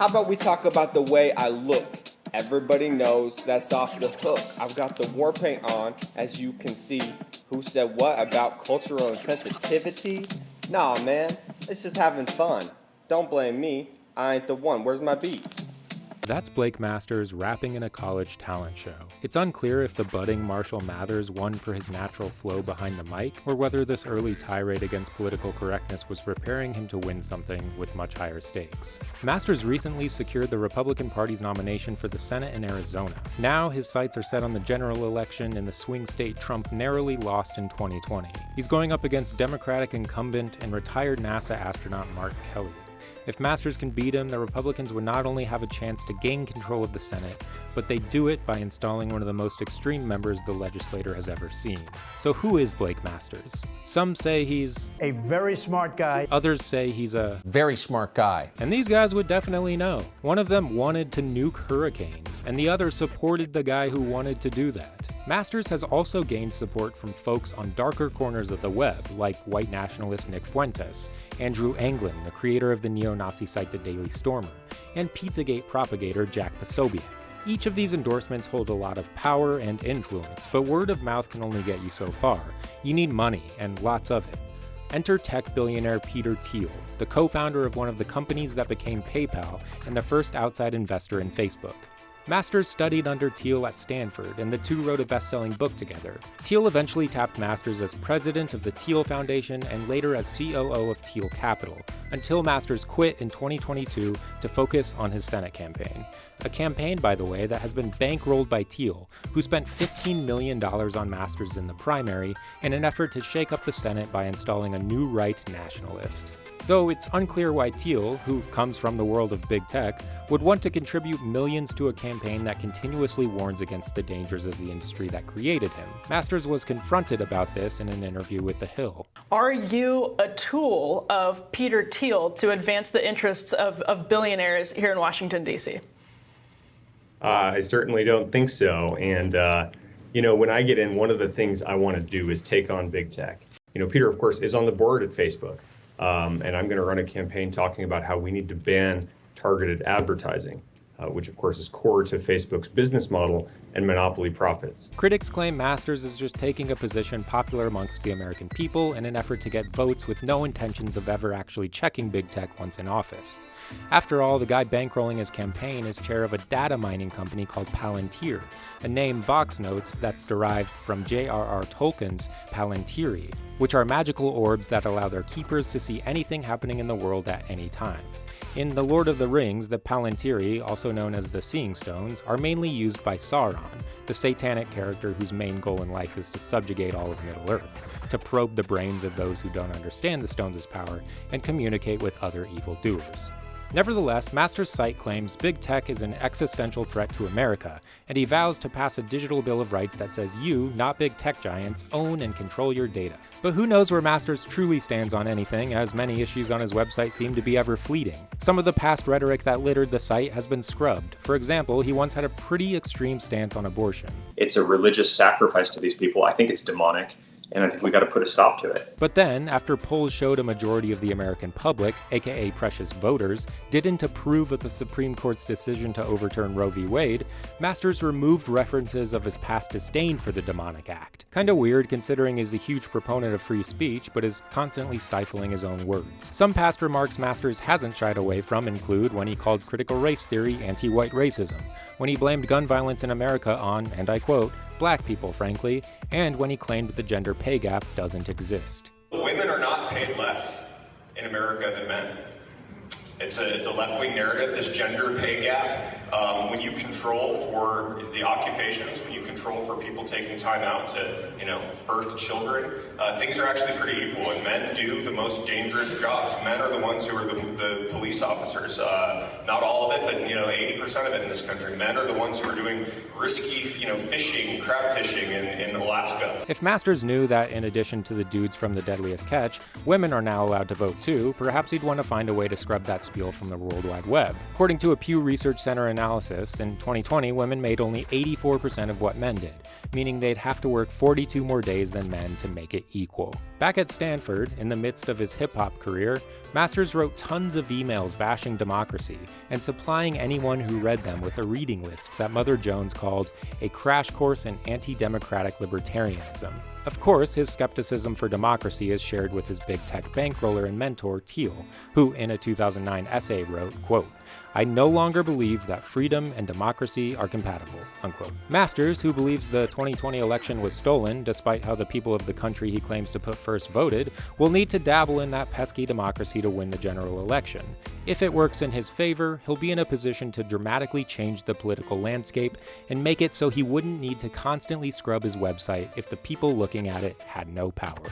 How about we talk about the way I look? Everybody knows that's off the hook. I've got the war paint on, as you can see. Who said what about cultural insensitivity? Nah, man, it's just having fun. Don't blame me, I ain't the one. Where's my beat? That's Blake Masters rapping in a college talent show. It's unclear if the budding Marshall Mathers won for his natural flow behind the mic, or whether this early tirade against political correctness was preparing him to win something with much higher stakes. Masters recently secured the Republican Party's nomination for the Senate in Arizona. Now his sights are set on the general election in the swing state Trump narrowly lost in 2020. He's going up against Democratic incumbent and retired NASA astronaut Mark Kelly. If Masters can beat him, the Republicans would not only have a chance to gain control of the Senate, but they'd do it by installing one of the most extreme members the legislature has ever seen. So who is Blake Masters? Some say he's a very smart guy. Others say he's a very smart guy. And these guys would definitely know. One of them wanted to nuke hurricanes, and the other supported the guy who wanted to do that. Masters has also gained support from folks on darker corners of the web, like white nationalist Nick Fuentes, Andrew Anglin, the creator of the neo-Nazi site The Daily Stormer, and Pizzagate propagator Jack Posobiec. Each of these endorsements hold a lot of power and influence, but word of mouth can only get you so far. You need money, and lots of it. Enter tech billionaire Peter Thiel, the co-founder of one of the companies that became PayPal and the first outside investor in Facebook. Masters studied under Thiel at Stanford, and the two wrote a best-selling book together. Thiel eventually tapped Masters as president of the Thiel Foundation and later as COO of Thiel Capital, until Masters quit in 2022 to focus on his Senate campaign. A campaign, by the way, that has been bankrolled by Thiel, who spent $15 million on Masters in the primary in an effort to shake up the Senate by installing a new right nationalist. Though it's unclear why Thiel, who comes from the world of big tech, would want to contribute millions to a campaign that continuously warns against the dangers of the industry that created him. Masters was confronted about this in an interview with The Hill. Are you a tool of Peter Thiel to advance the interests of billionaires here in Washington, D.C.? I certainly don't think so. And, when I get in, one of the things I want to do is take on big tech. Peter, of course, is on the board at Facebook. And I'm going to run a campaign talking about how we need to ban targeted advertising, which of course is core to Facebook's business model and monopoly profits. Critics claim Masters is just taking a position popular amongst the American people in an effort to get votes with no intentions of ever actually checking big tech once in office. After all, the guy bankrolling his campaign is chair of a data mining company called Palantir, a name Vox notes that's derived from J.R.R. Tolkien's Palantiri, which are magical orbs that allow their keepers to see anything happening in the world at any time. In The Lord of the Rings, the Palantiri, also known as the Seeing Stones, are mainly used by Sauron, the satanic character whose main goal in life is to subjugate all of Middle-earth, to probe the brains of those who don't understand the stones' power and communicate with other evildoers. Nevertheless, Masters' site claims big tech is an existential threat to America, and he vows to pass a digital bill of rights that says you, not big tech giants, own and control your data. But who knows where Masters truly stands on anything, as many issues on his website seem to be ever fleeting. Some of the past rhetoric that littered the site has been scrubbed. For example, he once had a pretty extreme stance on abortion. It's a religious sacrifice to these people. I think it's demonic. And I think we got to put a stop to it. But then, after polls showed a majority of the American public, aka precious voters, didn't approve of the Supreme Court's decision to overturn Roe v. Wade, Masters removed references of his past disdain for the demonic act. Kinda weird considering he's a huge proponent of free speech, but is constantly stifling his own words. Some past remarks Masters hasn't shied away from include when he called critical race theory anti-white racism, when he blamed gun violence in America on, and I quote, black people, frankly, and when he claimed the gender pay gap doesn't exist. Women are not paid less in America than men. It's a left-wing narrative, this gender pay gap. When you control for the occupations, when you control for people taking time out to, birth children, things are actually pretty equal. And men do the most dangerous jobs. Men are the ones who are the police officers. Not all of it, but 80% of it in this country. Men are the ones who are doing risky, fishing, crab fishing in Alaska. If Masters knew that in addition to the dudes from The Deadliest Catch, women are now allowed to vote too, perhaps he'd want to find a way to scrub that spiel from the World Wide Web. According to a Pew Research Center analysis, in 2020, women made only 84% of what men did, meaning they'd have to work 42 more days than men to make it equal. Back at Stanford, in the midst of his hip-hop career, Masters wrote tons of emails bashing democracy and supplying anyone who read them with a reading list that Mother Jones called a crash course in anti-democratic libertarianism. Of course, his skepticism for democracy is shared with his big tech bankroller and mentor, Thiel, who in a 2009 essay wrote, quote, "I no longer believe that freedom and democracy are compatible," unquote. Masters, who believes the 2020 election was stolen, despite how the people of the country he claims to put first voted, will need to dabble in that pesky democracy to win the general election. If it works in his favor, he'll be in a position to dramatically change the political landscape and make it so he wouldn't need to constantly scrub his website if the people looking at it had no power.